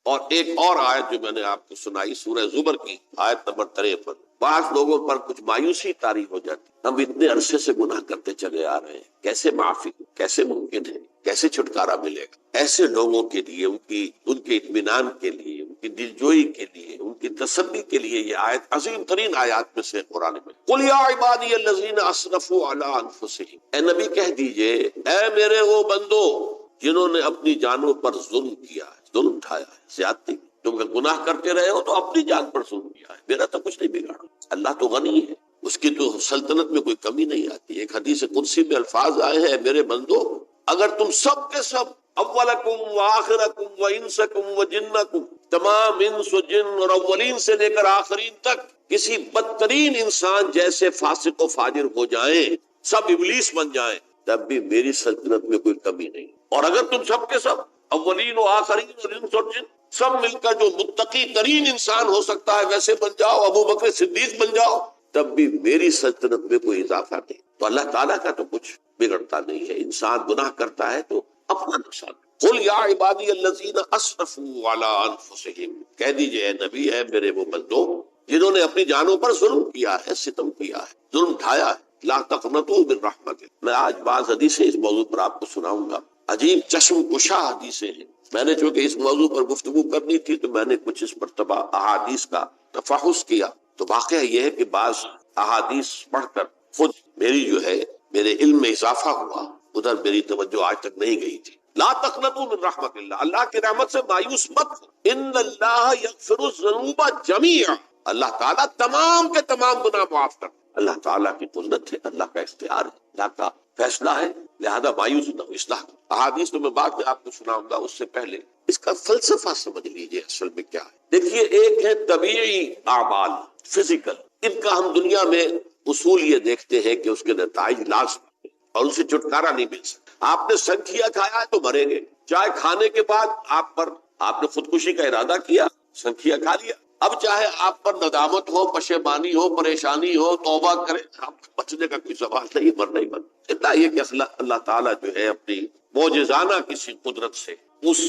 اور ایک اور آیت جو میں نے آپ کو سنائی سورہ زمر کی آیت نمبر 53، بعض لوگوں پر کچھ مایوسی طاری ہو جاتی، ہم اتنے عرصے سے گناہ کرتے چلے آ رہے ہیں، کیسے معافی، کیسے ممکن ہے، کیسے چھٹکارا ملے گا؟ ایسے لوگوں کے لیے ان کے اطمینان کے لیے، ان کی دلجوئی کے لیے، ان کی تسلی کے لیے یہ آیت عظیم ترین آیات میں سے قرآن میں، قل یا عبادی الذین اسرفوا علی انفسہم، اے نبی کہہ دیجئے اے میرے وہ بندو جنہوں نے اپنی جانوں پر ظلم کیا ہے، ظلم اٹھایا ہے، زیادتی کی۔ تم گناہ کرتے رہے ہو تو اپنی جان پر ظلم کیا ہے، میرا تو کچھ نہیں بگاڑا، اللہ تو غنی ہے، اس کی تو سلطنت میں کوئی کمی نہیں آتی۔ ایک حدیث قدسی میں الفاظ آئے ہیں، میرے بندو اگر تم سب کے سب، اولکم و آخرکم و انسکم و جنکم، تمام انس و جن اور اولین سے لے کر آخرین تک کسی بدترین انسان جیسے فاسق و فاجر ہو جائیں، سب ابلیس بن جائیں، تب بھی میری سلطنت میں کوئی کمی نہیں۔ اور اگر تم سب کے سب اولین و آخرین اور انس اور جن سب مل کر جو متقی ترین انسان ہو سکتا ہے ویسے بن جاؤ، ابو بکر صدیق بن جاؤ، تب بھی میری سلطنت میں کوئی اضافہ نہیں۔ تو اللہ تعالیٰ کا تو کچھ بگڑتا نہیں ہے، انسان گناہ کرتا ہے تو اپنا نقصان۔ قل یا عبادی الذین اسرفوا علی انفسہم، کہہ دیجئے اے نبی، اے میرے وہ بندو جنہوں نے اپنی جانوں پر ظلم کیا ہے، ستم کیا ہے، ظلم اٹھایا ہے، لا تقنطوا من رحمت اللہ۔ میں آج بعض حدیثیں اس موضوع پر آپ کو سناؤں گا، عجیب چشم کشا حدیثیں ہیں۔ میں نے چونکہ اس موضوع پر گفتگو کرنی تھی تو میں نے کچھ اس مرتبہ احادیث کا تفحص کیا، تو واقعہ یہ ہے کہ بعض احادیث پڑھ کر خود میری جو ہے میرے علم میں اضافہ ہوا، ادھر میری توجہ آج تک نہیں گئی تھی۔ لا تقنطوا من رحمت اللہ، اللہ کی رحمت سے مایوس مت ہو، ان اللہ یغفر الذنوب جميعا، اللہ تعالیٰ تمام کے تمام گناہ معاف کرتا ہے۔ اللہ تعالیٰ کی قدرت ہے، اللہ کا اختیار ہے، اللہ کا فیصلہ ہے، لہذا مایوس نہ ہو۔ اصلاح احادیث تو میں بعد میں آپ کو سناؤں گا، اس سے پہلے اس کا فلسفہ سمجھ لیجئے اصل میں کیا ہے۔ دیکھیے، ایک ہے طبیعی اعمال، فزیکل، ان کا ہم دنیا میں اصول یہ دیکھتے ہیں کہ اس کے نتائج لازم ہیں اور ان سے چھٹکارا نہیں مل سکتا۔ آپ نے سنکھیا کھایا ہے تو مریں گے، چائے کھانے کے بعد آپ نے خودکشی کا ارادہ کیا، سنکھیا کھا لیا، اب چاہے آپ پر ندامت ہو، پشیمانی ہو، پریشانی ہو، توبہ کریں، آپ بچنے کا کوئی سوال نہیں، مرنا ہی مرنا۔ اتنا یہ کہ اللہ تعالیٰ جو ہے اپنی معجزانہ کسی قدرت سے اس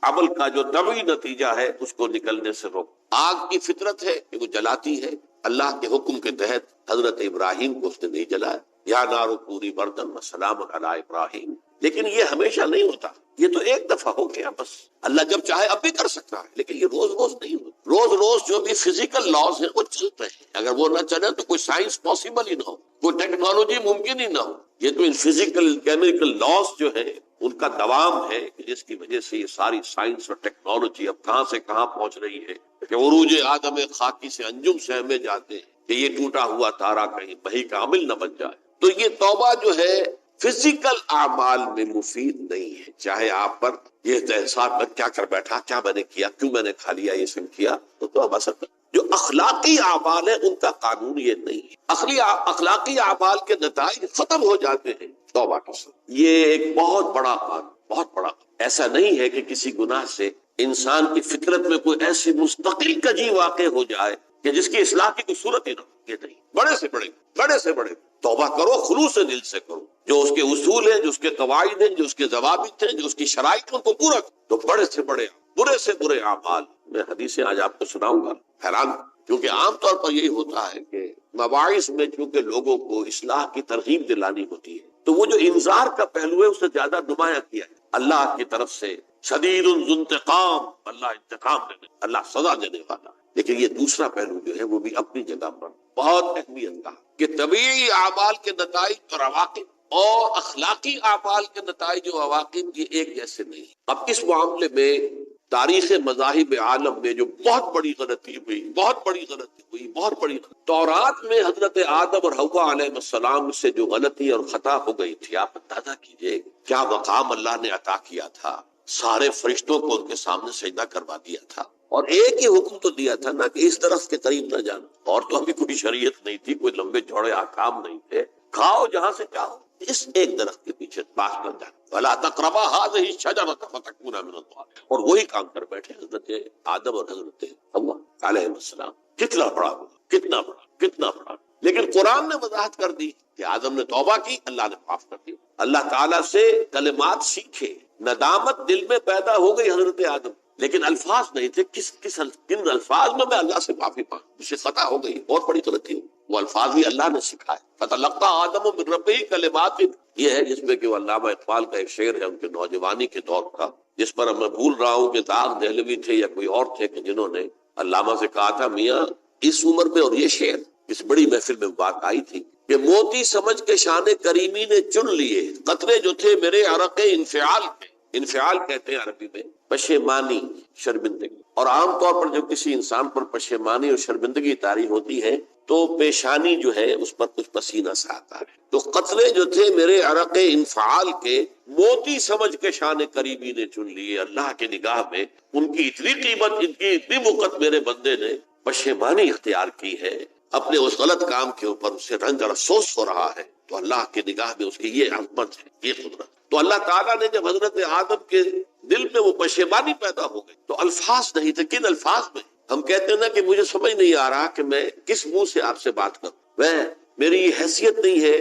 عمل کا جو طبعی نتیجہ ہے اس کو نکلنے سے روک۔ آگ کی فطرت ہے کہ وہ جلاتی ہے، اللہ کے حکم کے تحت حضرت ابراہیم کو اس نے نہیں جلایا، یا نار کونی بردن وسلام علی ابراہیم، لیکن یہ ہمیشہ نہیں ہوتا، یہ تو ایک دفعہ ہو گیا بس۔ اللہ جب چاہے اب بھی کر سکتا ہے، لیکن یہ روز روز نہیں ہوتا۔ روز روز جو بھی فزیکل لاز ہیں وہ چلتے ہیں، اگر وہ نہ چلے تو کوئی سائنس پاسبل ہی نہ ہو، کوئی ٹیکنالوجی ممکن ہی نہ ہو۔ یہ تو ان فزیکل کیمیکل لاز جو ہے ان کا دوام ہے کہ جس کی وجہ سے یہ ساری سائنس اور ٹیکنالوجی اب کہاں سے کہاں پہنچ رہی ہے کہ عروج آدم خاکی سے انجم سہمے جاتے ہیں کہ یہ ٹوٹا ہوا تارا کہیں بہی کا عامل نہ بن جائے۔ تو یہ توبہ جو ہے فزیکل اعمال میں مفید نہیں ہے، چاہے آپ پر یہ احساس میں کیا کر بیٹھا، کیا میں نے کیا، کیوں میں نے کھا لیا یہ سن کیا، تو توبہ اثر کر۔ جو اخلاقی اعمال ہیں ان کا قانون یہ نہیں ہے، اخلاقی اعمال کے نتائج ختم ہو جاتے ہیں توبہ کے ساتھ۔ یہ ایک بہت بڑا قانون، بہت بڑا قانون۔ ایسا نہیں ہے کہ کسی گناہ سے انسان کی فطرت میں کوئی ایسی مستقل کجی واقع ہو جائے کہ جس کی اصلاح کی کوئی صورت ہی نہ ہو، یہ نہیں۔ بڑے سے بڑے توبہ کرو، خلوص دل سے کرو، جو اس کے اصول ہیں، جو اس کے قواعد ہیں، جو اس کے ضوابط ہیں، جو اس کی شرائط ہیں، ان کو پورا کرو۔ تو بڑے سے بڑے، برے سے برے اعمال، میں حدیثیں آج آپ کو سناؤں گا، حیران، کیونکہ عام طور پر یہی ہوتا ہے کہ مباحث میں چونکہ لوگوں کو اصلاح کی ترغیب دلانی ہوتی ہے تو وہ جو انذار کا پہلو ہے اسے زیادہ نمایاں کیا ہے۔ اللہ کی طرف سے شدید ذو انتقام، اللہ انتقام دینے، اللہ سزا دینے والا، لیکن یہ دوسرا پہلو جو ہے وہ بھی اپنی جگہ پر بہت اہمیت کا کہ طبیعی اعمال کے نتائج اور عواقب اور اخلاقی اعمال کے نتائج و عواقب یہ ایک جیسے نہیں۔ اب اس معاملے میں تاریخ مذاہب عالم میں جو بہت بڑی غلطی ہوئی، تورات میں حضرت آدم اور حوا علیہ السلام سے جو غلطی اور خطا ہو گئی تھی، آپ اندازہ کیجئے کیا مقام اللہ نے عطا کیا تھا، سارے فرشتوں کو ان کے سامنے سجدہ کروا دیا تھا، اور ایک ہی حکم تو دیا تھا نا کہ اس درخت کے قریب نہ جانا، اور تو ابھی کوئی شریعت نہیں تھی، کوئی لمبے چوڑے احکام نہیں تھے، کھاؤ جہاں سے چاہو، اس ایک درخت کے پیچھے پاس نہ جانا، وَلَا تَقْرَبَا هَٰذِهِ الشَّجَرَةَ فَتَكُونَا مِنَ الظَّالِمِينَ، اور وہی کام کر بیٹھے حضرت آدم اور حضرت حوا علیہ السلام۔ کتنا بڑا گناہ، کتنا بڑا، لیکن قرآن نے وضاحت کر دی کہ آدم نے توبہ کی، اللہ نے معاف کر دی، اللہ تعالیٰ سے کلمات سیکھے، ندامت دل میں پیدا ہو گئی حضرت آدم، لیکن الفاظ نہیں تھے کن الفاظ میں اللہ سے معافی مانگ، اسے خطا ہو گئی، بہت بڑی غلطی ہوئی، وہ الفاظ بھی اللہ نے سکھائے، فتلقى آدم من ربہ کلمات، یہ ہے جس میں کہ وہ علامہ اقبال کا ایک شعر ہے ان کے نوجوانی کے دور کا، جس پر میں بھول رہا ہوں کہ داغ دہلوی تھے یا کوئی اور تھے کہ جنہوں نے علامہ سے کہا تھا میاں اس عمر میں، اور یہ شعر اس بڑی محفل میں بات آئی تھی کہ موتی سمجھ کے شان کریمی نے چن لیے قطرے جو تھے میرے عرق انفعال کے، انفعال کہتے ہیں عربی میں پشیمانی، شرمندگی، اور عام طور پر جب کسی انسان پر پشیمانی اور شرمندگی طاری ہوتی ہے تو پیشانی جو ہے اس پر کچھ پسینہ سا آتا ہے، تو قطرے جو تھے میرے عرق انفعال کے موتی سمجھ کے شان کریمی نے چن لیے، اللہ کے نگاہ میں ان کی اتنی قیمت، ان کی اتنی وقت میرے بندے نے پشیمانی اختیار کی ہے اپنے اس غلط کام کے اوپر، اسے رنج اور افسوس ہو رہا ہے، تو اللہ کی نگاہ میں اس کی یہ عظمت ہے، یہ قدرت۔ تو اللہ تعالیٰ نے جب حضرت آدم کے دل میں وہ پشیمانی پیدا ہو گئی تو الفاظ نہیں تھے، کن الفاظ میں؟ ہم کہتے ہیں نا کہ مجھے سمجھ نہیں آ رہا کہ میں کس منہ سے آپ سے بات کروں، میری یہ حیثیت نہیں ہے،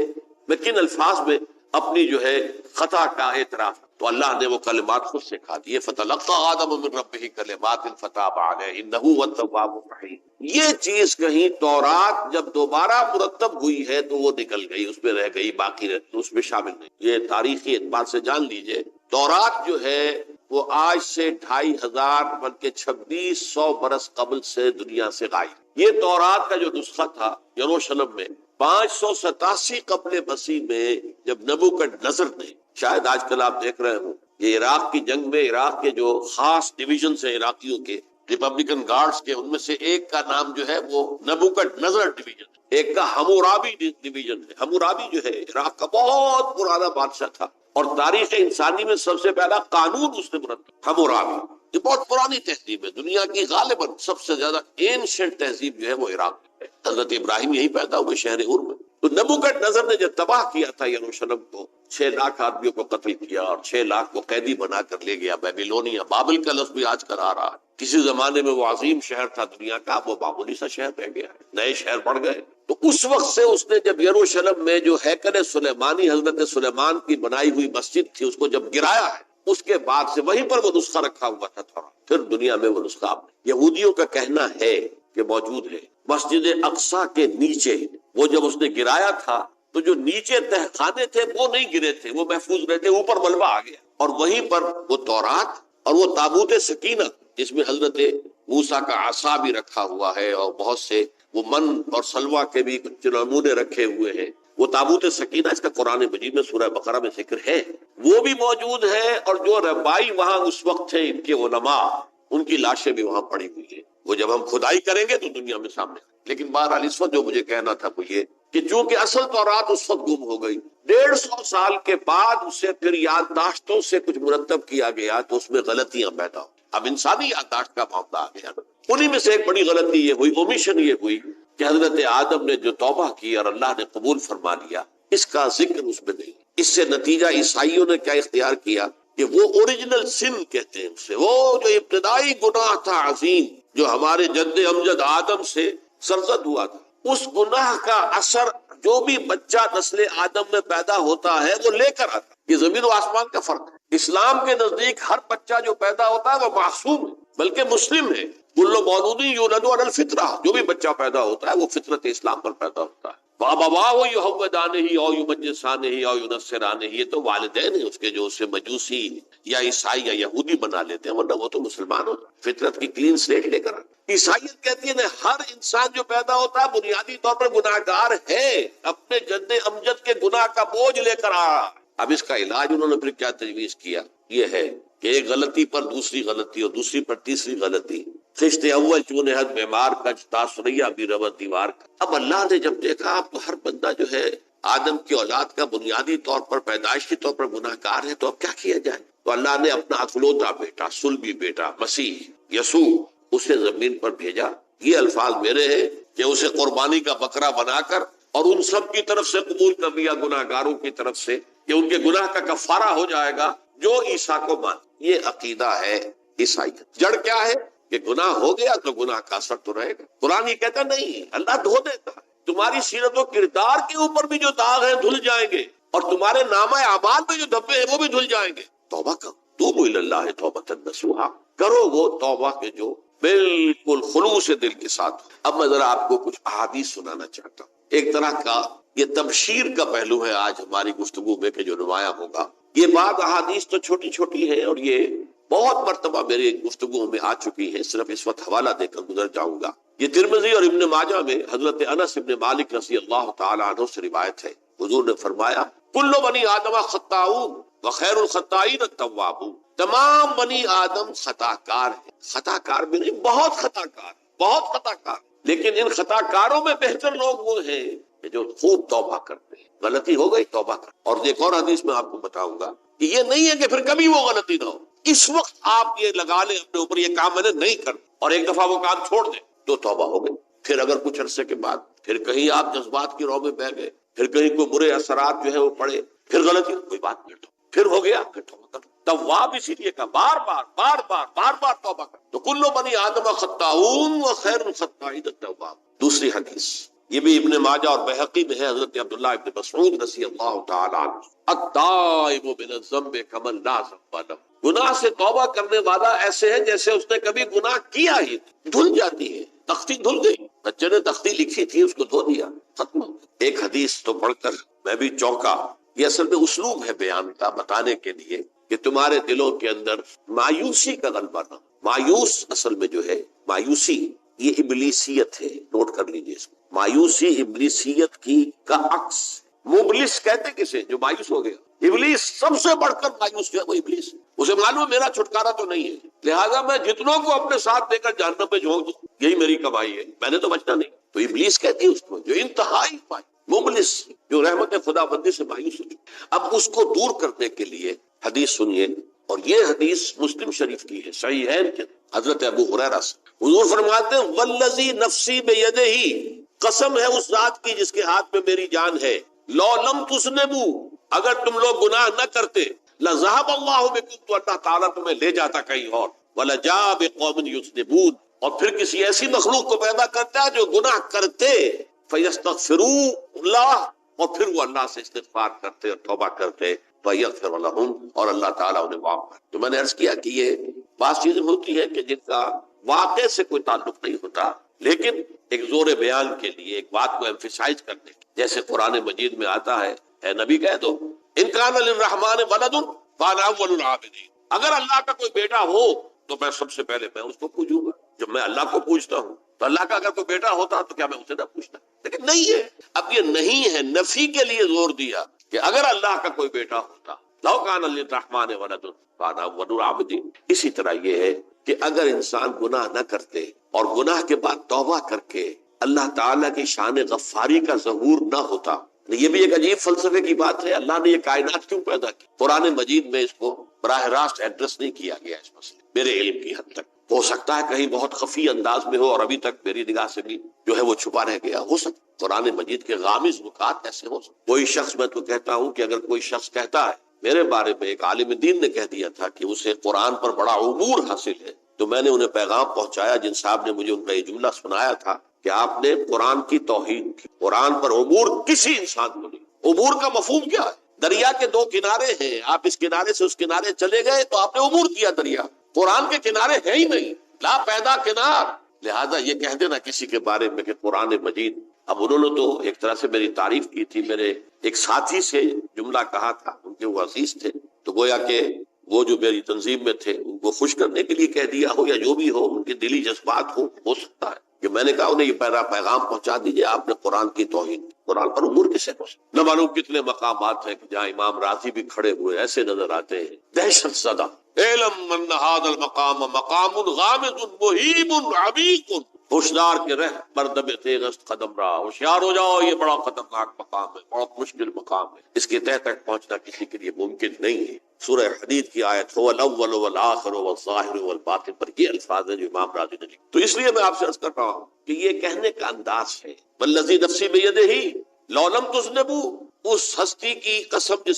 میں کن الفاظ میں اپنی جو ہے خطا کا اعتراف، تو اللہ نے وہ کلمات خود سکھا دیے، فتلقى آدم من ربہ کلمات فتاب علیہ انہ هو التواب الرحیم۔ یہ چیز کہیں تورات جب دوبارہ مرتب ہوئی ہے تو وہ نکل گئی، اس میں رہ گئی، باقی اس میں شامل نہیں۔ یہ تاریخی اعتبار سے جان لیجئے، تورات جو ہے وہ آج سے 2500 بلکہ 2600 برس قبل سے دنیا سے غائب۔ یہ تورات کا جو نسخہ تھا یروشلم میں 587 قبل مسیح میں جب نبوکدنضر نے، شاید آج کل آپ دیکھ رہے ہوں یہ عراق کی جنگ میں عراق کے جو خاص ڈویژنز ہیں عراقیوں کے، ریپبلکن گارڈز کے، ان میں سے ایک کا نام جو ہے وہ نبوکدنضر ڈویژن، ایک کا حمورابی ڈویژن ہے۔ حمورابی جو ہے عراق کا بہت پرانا بادشاہ تھا اور تاریخ انسانی میں سب سے پہلا قانون اس نے مرتب، حمورابی، یہ بہت پرانی تہذیب ہے، دنیا کی غالباً سب سے زیادہ اینشنٹ تہذیب جو ہے وہ عراق میں ہے، حضرت ابراہیم یہیں پیدا ہوئے شہر عور میں۔ تو نبوکدنضر نے جب تباہ کیا تھا یروشلم کو، 6 لاکھ آدمیوں کو قتل کیا اور 6 لاکھ کو قیدی بنا کر لے گیا بیبیلونیا، بابل کا لفظ بھی آج کل آ رہا ہے، کسی زمانے میں وہ عظیم شہر تھا دنیا کا، وہ معمولی سا شہر رہ گیا ہے، نئے شہر بڑھ گئے۔ تو اس وقت سے اس نے جب یروشلم میں جو ہیکل سلیمانی حضرت سلیمان کی بنائی ہوئی مسجد تھی اس کو جب گرایا ہے، اس کے بعد سے وہیں پر وہ نسخہ رکھا ہوا تھا تھوڑا، پھر دنیا میں وہ نسخہ یہودیوں کا کہنا ہے کہ موجود ہے مسجد اقصی کے نیچے، وہ جب اس نے گرایا تھا تو جو نیچے تہخانے تھے وہ نہیں گرے تھے، وہ محفوظ رہتے، اوپر ملبہ آ گیا، اور وہیں پر وہ تورات اور وہ تابوت سکینہ جس میں حضرت موسیٰ کا عصا بھی رکھا ہوا ہے اور بہت سے وہ من اور سلوہ کے بھی کچھ نمونے رکھے ہوئے ہیں، وہ تابوت سکینہ اس کا قرآن مجید میں سورہ بقرہ میں ذکر ہے، وہ بھی موجود ہے، اور جو ربائی وہاں اس وقت تھے ان کے علماء، ان کی لاشیں بھی وہاں پڑی ہوئی ہیں، وہ جب ہم کھدائی کریں گے تو دنیا میں سامنے آئیں۔ لیکن بہرحال اس وقت جو مجھے کہنا تھا وہ یہ کہ چونکہ اصل تورات اس وقت گم ہو گئی، 150 سال کے بعد اسے پھر یادداشتوں سے کچھ مرتب کیا گیا تو اس میں غلطیاں پیدا ہو، اب انسانی یادداشت کا معاملہ آ گیا، انہی میں سے ایک بڑی غلطی یہ ہوئی، اومیشن یہ ہوئی کہ حضرت آدم نے جو توبہ کی اور اللہ نے قبول فرما لیا، اس کا ذکر اس میں نہیں۔ اس سے نتیجہ عیسائیوں نے کیا اختیار کیا کہ وہ اوریجنل سن کہتے ہیں اسے، وہ جو ابتدائی گناہ تھا عظیم جو ہمارے جد امجد آدم سے سرزد ہوا تھا، اس گناہ کا اثر جو بھی بچہ نسل آدم میں پیدا ہوتا ہے وہ لے کر آتا ہے۔ یہ زمین و آسمان کا فرق ہے۔ اسلام کے نزدیک ہر بچہ جو پیدا ہوتا ہے وہ معصوم ہے بلکہ مسلم ہے، کل مولود یولد علی الفطرہ، جو بھی بچہ پیدا ہوتا ہے وہ فطرت اسلام پر پیدا ہوتا ہے۔ وَأَبَوَاهُ يُهَوِّدَانِهِ أَوْ يُمَجِّسَانِهِ أَوْ يُنَصِّرَانِهِ، یہ تو والدین ہیں اس کے جو اسے مجوسی یا عیسائی یا یہودی بنا لیتے ہیں، ورنہ وہ تو مسلمان ہوتا ہے، فطرت کی کلین سلیٹ لے کر آتا۔ عیسائیت کہتی ہے ہر انسان جو پیدا ہوتا ہے بنیادی طور پر گناہگار ہے، اپنے جد امجد کے گناہ کا بوجھ لے کر آ رہا۔ اب اس کا علاج انہوں نے پھر کیا تجویز کیا، یہ ہے کہ ایک غلطی پر دوسری غلطی اور دوسری پر تیسری غلطی، خشت اول چون حد بیمار کج تاثریہ بھی ربط دیوار کا۔ اب اللہ نے جب دیکھا اب تو ہر بندہ جو ہے آدم کی اولاد کا بنیادی طور پر پیدائشی طور پر گناہگار ہے، تو اب کیا کیا جائے؟ تو اللہ نے اپنا اکلوتا بیٹا، صلبی بیٹا مسیح یسوع اسے زمین پر بھیجا۔ یہ الفاظ میرے ہیں کہ اسے قربانی کا بکرا بنا کر اور ان سب کی طرف سے قبول کر لیا، گناہگاروں کی طرف سے، کہ ان کے گناہ کا کفارہ ہو جائے گا جو عیسیٰ کو مان۔ یہ عقیدہ ہے عیسائیت۔ جڑ کیا ہے کہ گناہ ہو گیا تو گناہ کا اثر تو رہے گا۔ قرآن یہ کہتا نہیں، اللہ دھو دیتا ہے، تمہاری سیرت و کردار کے اوپر بھی جو داغ ہیں دھل جائیں گے، اور تمہارے نامہ اعمال میں جو دھبے ہیں وہ بھی دھل جائیں گے۔ توبہ کرو، توبوا الی اللہ توبۃ نصوحا، کرو وہ توبہ کے جو بالکل خلوص دل کے ساتھ. اب میں ذرا آپ کو کچھ احادیث سنانا چاہتا ہوں. ایک طرح کا یہ تبشیر کا پہلو ہے آج ہماری گفتگو میں کہ جو نمایاں ہوگا. یہ بعض احادیث تو چھوٹی چھوٹی ہے اور یہ بہت مرتبہ میرے گفتگو میں آ چکی ہے، صرف اس وقت حوالہ دے کر گزر جاؤں گا. یہ ترمذی اور ابن ماجہ میں حضرت انس ابن مالک رضی اللہ تعالی عنہ سے روایت ہے. حضور نے فرمایا کل بنی آدم خطاؤن وخیر الخطائین التوابون. تمام بنی آدم خطا کار ہیں. خطا کار بھی نہیں، بہت خطا کار، بہت خطا کار. لیکن ان خطا کاروں میں بہتر لوگ وہ ہیں کہ جو خوب توبہ کرتے ہیں. غلطی ہو گئی توبہ کر. اور ایک اور حدیث میں آپ کو بتاؤں گا کہ یہ نہیں ہے کہ پھر کبھی وہ غلطی نہ ہو. اس وقت آپ یہ لگا لیں اپنے اوپر یہ کام میں نے نہیں کرنا اور ایک دفعہ وہ کام چھوڑ دیں تو توبہ ہو گئی. پھر اگر کچھ عرصے کے بعد پھر کہیں آپ جذبات کی رو میں بہ گئے، پھر کہیں کوئی برے اثرات جو ہے وہ پڑے، پھر غلطی کوئی بات نہیں، پھر ہو گیا، پھر توبہ کر. تواب اسی لیے کا بار بار توبہ کر. تو کل بنی آدم خطاؤن وخیر الخطائین التواب. دوسری حدیث یہ بھی ابن ماجہ اور بہقی میں ہے، حضرت عبداللہ ابن مسعود رضی اللہ تعالی عنہ التائب من الذنب کمن لا ذنب له. گناہ سے توبہ کرنے والا ایسے ہے جیسے اس نے کبھی گناہ کیا ہی. دھل جاتی ہے، تختی دھل گئی. بچے نے تختی لکھی تھی اس کو دھو دیا، ختم ہو گیا. ایک حدیث تو پڑھ کر میں بھی چونکا. یہ اصل میں اسلوب ہے بیان کا، بتانے کے لیے کہ تمہارے دلوں کے اندر مایوسی کا غلبہ نہ. مایوس اصل میں جو ہے مایوسی یہ ابلیسیت ہے. نوٹ کر لیجئے اس کو. مایوسی ابلیسیت کی کا عکس. مبلس کہتے کسے جو مایوس ہو گیا. ابلیس سب سے بڑھ کر مایوس جو ہے وہ ابلیس ہے. اسے معلوم ہے میرا چھٹکارا تو نہیں ہے، لہٰذا میں جتنوں کو اپنے ساتھ لے کر جہنم میں جھونک دوں یہی میری کمائی ہے، میں نے تو بچنا نہیں. تو ابلیس کہتی ہے اس کو جو انتہائی مبلس، جو رحمت خدا بندی سے مایوس ہو. اب اس کو دور کرنے کے لیے حدیث سنیے، اور یہ حدیث مسلم شریف کی ہے، صحیحین کے حضرت ابو ہریرہ سے. حضور فرماتے ہیں والذی نفسی بیدہ، قسم ہے اس ذات کی جس کے ہاتھ میں میری جان ہے، لو لم تذنبوا، اگر تم لوگ گناہ نہ کرتے، لذهب اللہ بکم، تو اللہ تعالیٰ تمہیں لے جاتا کہیں اور، ولجاء بقوم یذنبون، اور پھر کسی ایسی مخلوق کو پیدا کرتا ہے جو گناہ کرتے، فیستغفروا اللہ، اور پھر وہ اللہ سے استغفار کرتے اور توبہ کرتے، فیغفر لہم، اور اللہ تعالیٰ انہیں معاف کرے. تو میں نے عرض کیا کہ یہ بعض چیزیں ہوتی ہے کہ جن کا واقع سے کوئی تعلق نہیں ہوتا، لیکن ایک زور بیان کے لیے، ایک بات کو ایمفیسائز کرنے کے، جیسے قرآن مجید میں آتا ہے، اے نبی کہہ دو ان کان للرحمن ولد فانا اول العابدین، اگر اللہ کا کوئی بیٹا ہو تو میں سب سے پہلے میں اس کو پوجوں گا. جب میں اللہ کو پوجتا ہوں تو اللہ کا اگر کوئی بیٹا ہوتا تو کیا میں اسے نہ پوچھتا؟ لیکن نہیں ہے. اب یہ نہیں ہے، نفی کے لیے زور دیا کہ اگر اللہ کا کوئی بیٹا ہوتا، لو کان للرحمن ولد فانا اول العابدین. اسی طرح یہ ہے کہ اگر انسان گناہ نہ کرتے اور گناہ کے بعد توبہ کر کے اللہ تعالیٰ کی شان غفاری کا ظہور نہ ہوتا. یہ بھی ایک عجیب فلسفے کی بات ہے. اللہ نے یہ کائنات کیوں پیدا کی؟ قرآن مجید میں اس کو براہ راست ایڈریس نہیں کیا گیا اس مسئلے، میرے علم کی حد تک. ہو سکتا ہے کہیں بہت خفی انداز میں ہو اور ابھی تک میری نگاہ سے بھی جو ہے وہ چھپا رہ گیا. ہو سکتا قرآن مجید کے غامض نکات ایسے ہو سکتے. کوئی شخص، میں تو کہتا ہوں کہ اگر کوئی شخص کہتا ہے، میرے بارے میں ایک عالم دین نے کہہ دیا تھا کہ اسے قرآن پر بڑا عبور حاصل ہے، تو میں نے انہیں پیغام پہنچایا، جن صاحب نے مجھے ان کا یہ جملہ سنایا تھا کہ آپ نے قرآن کی توہین کی. قرآن پر عبور کسی انسان کو نہیں. عبور کا مفہوم کیا ہے؟ دریا کے دو کنارے ہیں، آپ اس کنارے سے اس کنارے چلے گئے تو آپ نے عبور کیا. دریا قرآن کے کنارے ہے ہی نہیں، لا پیدا کنار. لہذا یہ کہہ دینا کسی کے بارے میں کہ قرآن مجید، اب انہوں نے تو ایک طرح سے میری تعریف کی تھی، میرے ایک ساتھی سے جملہ کہا تھا، ان کے وہ عزیز تھے، تو گویا کہ وہ جو میری تنظیم میں تھے ان کو خوش کرنے کے لیے کہہ دیا ہو، یا جو بھی ہو، ان کے دلی جذبات ہو سکتا ہے کہ میں نے کہا انہیں یہ پیغام پہنچا دیجئے، آپ نے قرآن کی توہین کی. قرآن پر عبور کسے ہو سکتا؟ نہ معلوم کتنے مقامات ہیں کہ جہاں امام راضی بھی کھڑے ہوئے ایسے نظر آتے ہیں دہشت زدہ. اعلم ان هذا المقام مقام غامض مہیب عمیق، ہوشیار کے رہ مردب تیغ است قدم را، ہوشیار ہو جاؤ، یہ بڑا خطرناک مقام ہے، بہت مشکل مقام ہے، اس کے تہ تک پہنچنا کسی کے لیے ممکن نہیں ہے. سورہ حدید کی آیت هو الاول والآخر والظاہر والباطن پر یہ الفاظ ہیں جو امام راضی نے لکھے. تو اس لیے میں آپ سے عرض کر رہا ہوں کہ یہ کہنے کا انداز ہے، والذی نفسی بیدہ لو لم تذنبوا، اس ہستی کی قسم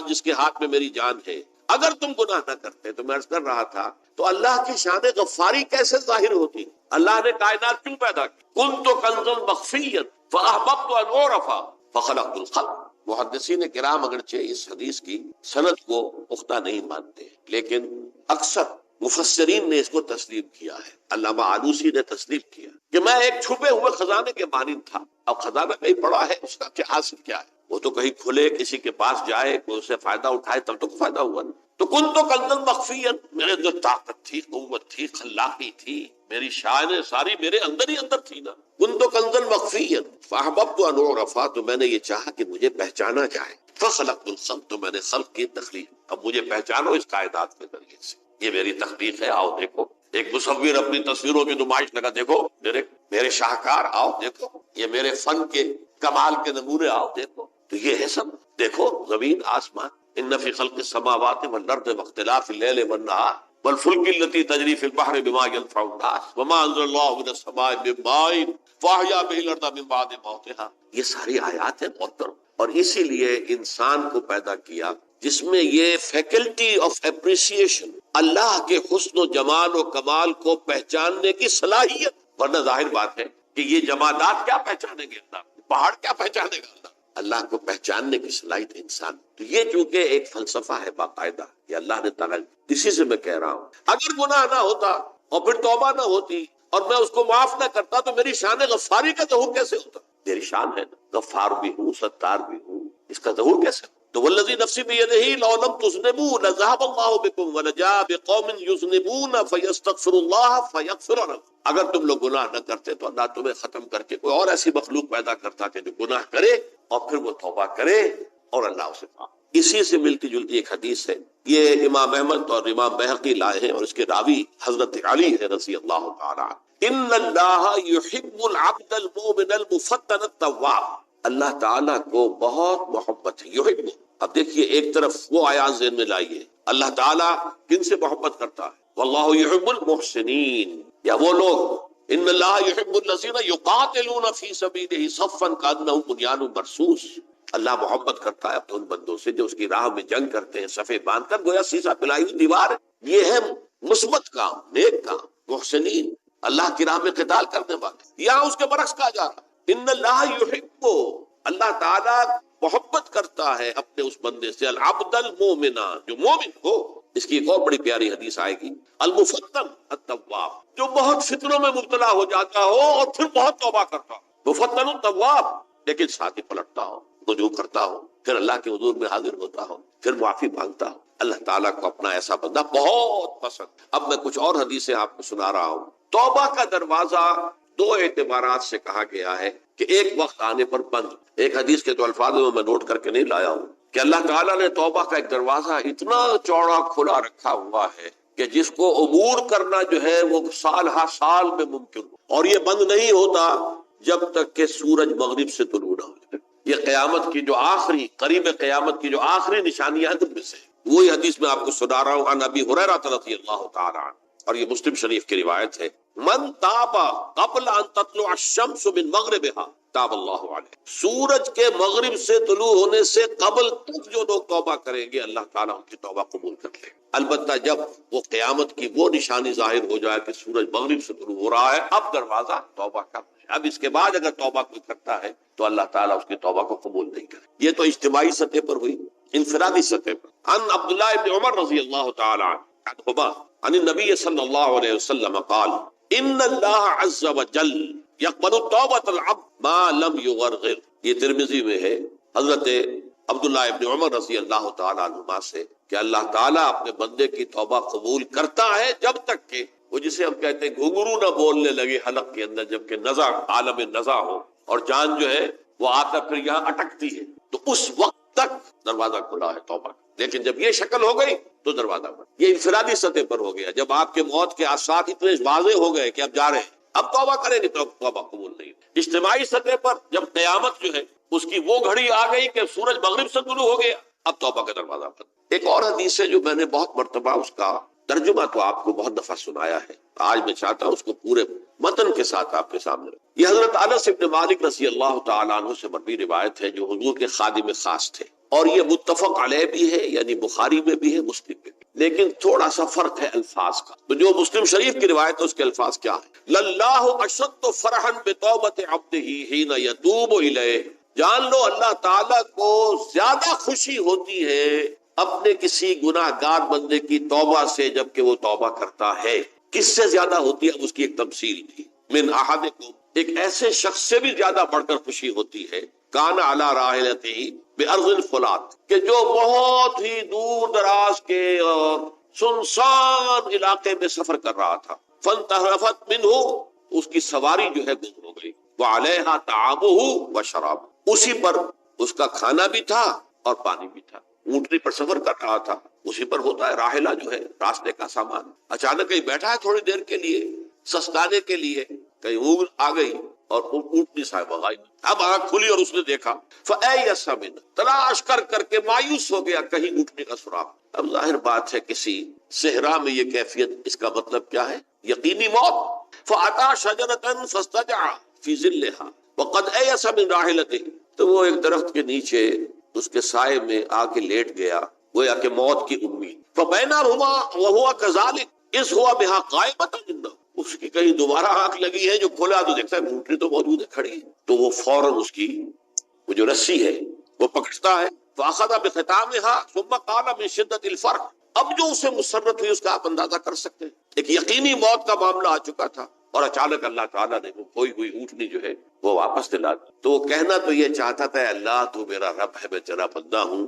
جس کے ہاتھ میں میری جان ہے، اگر تم گناہ نہ کرتے. تو میں عرض کر رہا تھا تو اللہ کی شان غفاری کیسے ظاہر ہوتی؟ اللہ نے کائنات کیوں پیدا کی؟ کنت کنزا مخفیا فاحببت ان اعرف فخلقت الخلق. محدثین کرام اگرچہ اس حدیث کی سند کو پختہ نہیں مانتے، لیکن اکثر مفسرین نے اس کو تسلیم کیا ہے، علامہ آلوسی نے تسلیم کیا کہ میں ایک چھپے ہوئے خزانے کے مانند تھا. اب خزانہ کہیں پڑا ہے، اس کا کیا حاصل کیا ہے؟ وہ تو کہیں کھلے، کسی کے پاس جائے، کوئی اس سے فائدہ اٹھائے تب تو فائدہ ہوا نا. تو کن تو کنزن مخفیًا، میرے اندر طاقت تھی، قوت تھی، خلاقی تھی، میری شان ساری میرے اندر ہی اندر تھی نا. کن تو کنزن مخفیًا فاحببت ان اعرف، تو میں نے یہ چاہا کہ مجھے پہچانا جائے. فخلقت الخلق، تو میں نے خلق کی تخلیق. اب مجھے پہچانو اس کائنات کے ذریعے سے، یہ میری تخلیق ہے، آؤ دیکھو. ایک مصور اپنی تصویروں کی نمائش لگا، دیکھو میرے شاہکار، آؤ دیکھو، یہ میرے فن کے کمال کے نمونے، آؤ دیکھو. تو یہ ہے سب، دیکھو زمین آسمان. ان فی خلق السماوات والارض واختلاف اللیل والنہار والفلک التی تجری فی البحر بما ينفع الناس وما انزل اللہ من السماء من ماء فاحیا به الارض من بعد موتها. یہ ساری آیات ہیں محترم. اور اسی لیے انسان کو پیدا کیا جس میں یہ فیکلٹی آف اپریسیشن، اللہ کے حسن و جمال و کمال کو پہچاننے کی صلاحیت. ورنہ ظاہر بات ہے کہ یہ جمادات کیا پہچانیں گے اللہ، پہاڑ کیا پہچانے گا اللہ؟ اللہ کو پہچاننے کی صلاحیت انسان. تو یہ چونکہ ایک فلسفہ ہے باقاعدہ کہ اللہ نے تعالیٰ، اسی سے میں کہہ رہا ہوں اگر گناہ نہ ہوتا اور پھر توبہ نہ ہوتی اور میں اس کو معاف نہ کرتا تو میری شان غفاری کا ظہور کیسے ہوتا؟ میری شان ہے نا، غفار بھی ہوں، ستار بھی ہوں، اس کا ظہور کیسے ہوتا؟ تو والذی نفسی بیدہ لو لم تذنبوا لذهب اللہ بکم ولجاء بقوم یذنبون فیستغفر اللہ فیغفر لهم. اگر تم لوگ گناہ نہ کرتے تو اللہ تمہیں ختم کر کے کوئی اور ایسی مخلوق پیدا کرتا کہ جو گناہ کرے اور پھر وہ توبہ کرے اور اللہ اسے معاف. اسی سے ملتی جلتی ایک حدیث ہے، یہ امام احمد اور امام بہقی لائے ہیں اور اس کے راوی حضرت علی ہے رضی اللہ تعالی عنہ. ان اللہ یحب العبد المؤمن المفتن التواب. اللہ تعالیٰ کو بہت محبت ہے، یحب. اب دیکھیے ایک طرف وہ آیات ذہن میں لائیے، اللہ تعالیٰ کن سے محبت کرتا ہے؟ واللہ یحب المحسنین. یا وہ لوگ ان اللہ یحب الذین یقاتلون فی سبیلہ صفا کانہم بنیان مرصوص. اللہ محبت کرتا ہے اپنے ان بندوں سے جو اس کی راہ میں جنگ کرتے ہیں صفے باندھ کر، گویا سیسا پلائی ہوئی دیوار ہے. یہ ہے مثبت کام، نیک کام، محسنین، اللہ کی راہ میں قتال کرنے والے. یہاں اس کے برعکس کہا جا رہا ان اللہ یحب، اللہ تعالیٰ محبت کرتا ہے اپنے اس بندے سے، العبد المومن، جو مومن ہو. اس کی ایک اور بڑی پیاری حدیث آئے گی، المفتن التواب، جو بہت فتنوں میں مبتلا ہو جاتا ہو اور پھر بہت توبہ کرتا ہو. مفتن التواب، لیکن ساتھ ہی پلٹتا ہو، رجوع کرتا ہو، پھر اللہ کے حضور میں حاضر ہوتا ہو، پھر معافی مانگتا ہو. اللہ تعالیٰ کو اپنا ایسا بندہ بہت پسند. اب میں کچھ اور حدیثیں آپ کو سنا رہا ہوں. توبہ کا دروازہ دو اعتبارات سے کہا گیا ہے کہ ایک وقت آنے پر بند. ایک حدیث کے تو الفاظ میں نوٹ کر کے نہیں لایا ہوں کہ اللہ تعالیٰ نے توبہ کا ایک دروازہ اتنا چوڑا کھلا رکھا ہوا ہے کہ جس کو عبور کرنا جو ہے وہ سال ہر سال میں ممکن ہو، اور یہ بند نہیں ہوتا جب تک کہ سورج مغرب سے طلوع نہ ہو جائے. یہ قیامت کی جو آخری، قریب قیامت کی جو آخری نشانیاں ہیں ان میں سے وہی حدیث میں آپ کو سنا رہا ہوں. عن ابی ہریرہ رضی اللہ تعالی عنہ، اور یہ مسلم شریف کی روایت ہے، من تاب قبل ان تطلع الشمس من مغربها تاب اللہ علیہ. سورج کے مغرب سے طلوع ہونے سے قبل تک جو لوگ توبہ کریں گے اللہ تعالیٰ ان کی توبہ قبول کر لے. البتہ جب وہ قیامت کی وہ نشانی ظاہر ہو جائے کہ سورج مغرب سے طلوع ہو رہا ہے، اب دروازہ توبہ کا. اب اس کے بعد اگر توبہ کوئی کرتا ہے تو اللہ تعالیٰ اس کی توبہ کو قبول نہیں کرے. یہ تو اجتماعی سطح پر ہوئی. انفرادی سطح پر عن عبداللہ ابن عمر رضی اللہ تعالی عنہما عن النبی صلی اللہ علیہ وسلم قال ان اللہ عز وجل یقبل توبۃ العبد ما لم یغرغر. یہ ترمذی میں ہے حضرت عبداللہ ابن عمر رضی اللہ تعالی عنہما سے کہ اللہ تعالیٰ اپنے بندے کی توبہ قبول کرتا ہے جب تک کہ وہ، جسے ہم کہتے ہیں گھنگرو نہ بولنے لگے حلق کے اندر، جبکہ نزع، عالم نزع ہو اور جان جو ہے وہ آ کر پھر یہاں اٹکتی ہے، تو اس وقت تک دروازہ کھلا ہے توبہ. لیکن جب یہ شکل ہو گئی تو دروازہ بند. یہ انفرادی سطح پر ہو گیا. جب آپ کے موت کے آثار اتنے واضح ہو گئے کہ اب جا رہے ہیں، اب توبہ کریں گے تو توبہ قبول نہیں. اجتماعی سطح پر جب قیامت جو ہے اس کی وہ گھڑی آ گئی کہ سورج مغرب سے طلوع ہو گیا، اب توبہ کا دروازہ بند. ایک اور حدیث ہے جو میں نے بہت مرتبہ اس کا ترجمہ تو آپ کو بہت دفعہ سنایا ہے، آج میں چاہتا ہوں اس کو پورے متن کے ساتھ آپ کے سامنے رکھوں. یہ حضرت انس بن مالک رضی اللہ تعالیٰ عنہ سے مروی روایت ہے جو حضور کے خادم خاص تھے، اور یہ متفق علیہ بھی ہے، یعنی بخاری میں بھی ہے، مسلم میں بھی، لیکن تھوڑا سا فرق ہے الفاظ کا. تو جو مسلم شریف کی روایت ہے اس کے الفاظ کیا ہے؟ للہ اشد فرحا بتوبۃ عبدہ حین یتوب الیہ. جان لو اللہ تعالیٰ کو زیادہ خوشی ہوتی ہے اپنے کسی گناہ گار بندے کی توبہ سے جبکہ وہ توبہ کرتا ہے، کس سے زیادہ ہوتی ہے؟ اس کی ایک تمثیل تھی، من احدکم، ایک ایسے شخص سے بھی زیادہ بڑھ کر خوشی ہوتی ہے، کان علی راحلتہ بارض الفلات، کہ جو بہت ہی دور دراز کے اور سنسان علاقے میں سفر کر رہا تھا، فانتہرفت منہ، اس کی سواری جو ہے گم ہو گئی، وعلیہا طعامہ وشرابہ، اسی پر اس کا کھانا بھی تھا اور پانی بھی تھا، اونٹنی پر سفر کر رہا تھا، اسی پر ہوتا ہے راحلہ جو ہے راستے کا سامان، اچانک کہیں بیٹھا ہے تھوڑی دیر کے لیے سستانے کے لیے، کہیں اونگ آ گئی اور اونٹنی صاحب آئی، اب آنکھ کھلی اور اس نے دیکھا، فَأَيَّسَ مِنْ، تلاش کر کر کے مایوس ہو گیا، کہیں اونٹنی کا سراغ۔ اب ظاہر بات ہے کسی صحرا میں یہ کیفیت، اس کا مطلب کیا ہے؟ یقینی موت۔ فَأَتَى شَجَرَةً فَاسْتَجَعَ فِي ظِلِّهَا وَقَدْ أَيَسَ مِنْ رَاحِلَتِهِ، تو وہ ایک درخت کے نیچے اس کے سائے میں آ کے لیٹ گیا، گویا کہ موت کی امید۔ فَبَيْنَهُمَا وَهُوَ كَذَلِكَ إِذْ هُوَ بِهَا قَائِمَةٌ عِنْدَهُ، اس کی کہیں دوبارہ آنکھ لگی ہے، جو کھولا تو دیکھتا ہے اونٹنی تو موجود ہے، کھڑی ہے، تو وہ فوراً اس کی وہ جو رسی ہے وہ پکڑتا ہے، فَأَخَذَ بِخِتَامِهَا ثُمَّ قَالَ مِنْ شِدَّةِ الْفَرْقِ، اب جو اسے مسرت ہوئی اس کا آپ اندازہ کر سکتے ہیں، ایک یقینی موت کا معاملہ آ چکا تھا، اور اچانک اللہ تعالیٰ نے وہ کھوئی ہوئی اونٹنی جو ہے وہ واپس دلا دی۔ تو وہ کہنا تو یہ چاہتا تھا، اللہ تو میرا رب ہے، میں تیرا بندہ ہوں،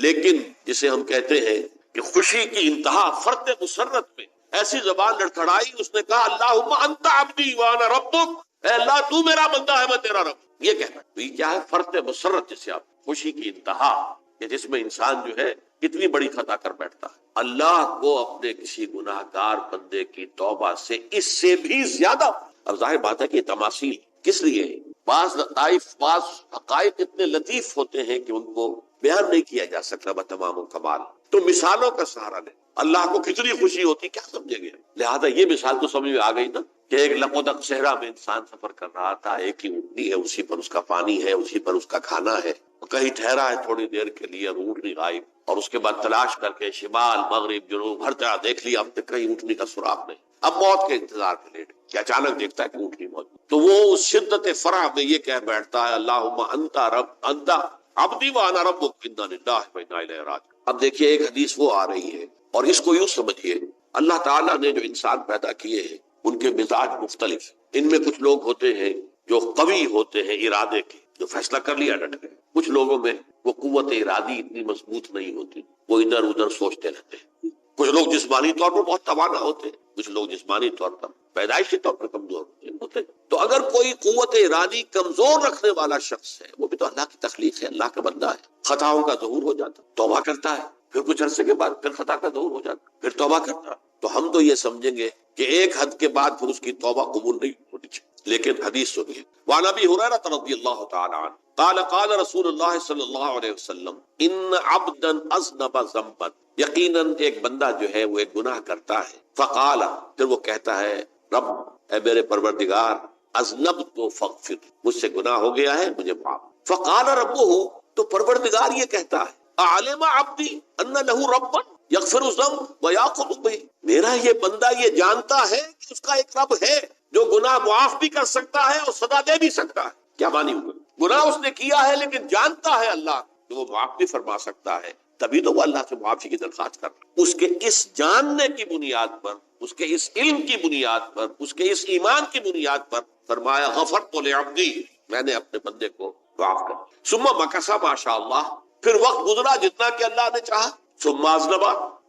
لیکن جسے ہم کہتے ہیں کہ خوشی کی انتہا فرط مسرت میں ایسی زبان لڑکھڑائی، اس نے کہا اللہم انت عبدی وانا ربک، اے اللہ تو میرا بندہ ہے، میں تیرا رب۔ یہ کہنا تو یہ کیا ہے؟ فرط مسرت، جسے آپ خوشی کی انتہا، کہ جس میں انسان جو ہے کتنی بڑی خطا کر بیٹھتا ہے، اللہ کو اپنے کسی گناہ گار بندے کی توبہ سے اس سے بھی زیادہ۔ اب ظاہر بات ہے کہ تماثیل کس لیے؟ بعض لطائف، بعض حقائق اتنے لطیف ہوتے ہیں کہ ان کو بیان نہیں کیا جا سکتا بتمام و کمال، تو مثالوں کا سہارا لیں۔ اللہ کو کتنی خوشی ہوتی کیا سمجھیں گے؟ لہذا یہ مثال تو سمجھ میں آ گئی نا، کہ ایک لقودق صحرا میں انسان سفر کر رہا تھا، ایک ہی اونٹنی ہے، اسی پر اس کا پانی ہے، اسی پر اس کا کھانا ہے، کہیں ٹھہرا ہے تھوڑی دیر کے لیے، اونٹنی غائب، اور اس کے بعد تلاش کر کے شمال مغرب جنوب ہر طرح دیکھ لیا، اب تک کہیں اونٹنی کا سراغ نہیں، اب موت کے انتظار میں لیٹ کہ اچانک دیکھتا ہے کہ اونٹنی موجود، تو وہ اس شدت فرح میں یہ کہہ بیٹھتا ہے اللہم انت رب انت عبدی وانا ربک انا للہ و انا الیہ راجعون۔ اب دیکھیے ایک حدیث وہ آ رہی ہے، اور اس کو یوں سمجھیے، اللہ تعالیٰ نے جو انسان پیدا کیے ہیں ان کے مزاج مختلف، ان میں کچھ لوگ ہوتے ہیں جو قوی ہوتے ہیں ارادے کے، جو فیصلہ کر لیا ڈٹ گئے، کچھ لوگوں میں وہ قوت ارادی اتنی مضبوط نہیں ہوتی، وہ ادھر ادھر سوچتے رہتے ہیں، کچھ لوگ جسمانی طور پر بہت توانا ہوتے ہیں، کچھ لوگ جسمانی طور پر پیدائشی طور پر کمزور ہوتے ہیں۔ تو اگر کوئی قوت ارادی کمزور رکھنے والا شخص ہے، وہ بھی تو اللہ کی تخلیق ہے، اللہ کا بندہ ہے، خطاؤں کا ظہور ہو جاتا، توبہ کرتا ہے، پھر کچھ عرصے کے بعد پھر خطا کا ظہور ہو جاتا، پھر توبہ کرتا، تو ہم تو یہ سمجھیں گے کہ ایک حد کے بعد پھر اس کی توبہ قبول نہیں ہونی چاہیے۔ لیکن حدیث سنیے، وعن ابی ہریرہ رضی اللہ تعالی عنہ قال قال رسول اللہ صلی اللہ علیہ وسلم ان عبدا اذنب ذنبا، یقیناً ایک بندہ جو ہے وہ ایک گناہ کرتا ہے، فقال، پھر وہ کہتا ہے رب، اے میرے پروردگار، اذنبت فاغفر، مجھ سے گناہ ہو گیا ہے، مجھے معاف۔ فقال ربہ، تو پروردگار یہ کہتا ہے اعلم عبدی ان لہ ربا یغفر الذنب ویاخذ بہ، میرا یہ بندہ یہ جانتا ہے کہ اس کا ایک رب ہے جو گناہ معاف بھی کر سکتا ہے اور سزا دے بھی سکتا ہے۔ کیا معنی ہوگا؟ گناہ اس نے کیا ہے لیکن جانتا ہے اللہ کہ وہ معاف بھی فرما سکتا ہے، تبھی تو وہ اللہ سے معافی کی درخواست کرتا ہے۔ اس کے اس جاننے کی بنیاد پر، اس کے اس علم کی بنیاد پر، اس کے اس ایمان کی بنیاد پر فرمایا غفرت لعبدی، میں نے اپنے بندے کو معاف کر دیا۔ ثم مکث ما شاء اللہ، پھر وقت گزرا جتنا کہ اللہ نے چاہا، ثم اذنب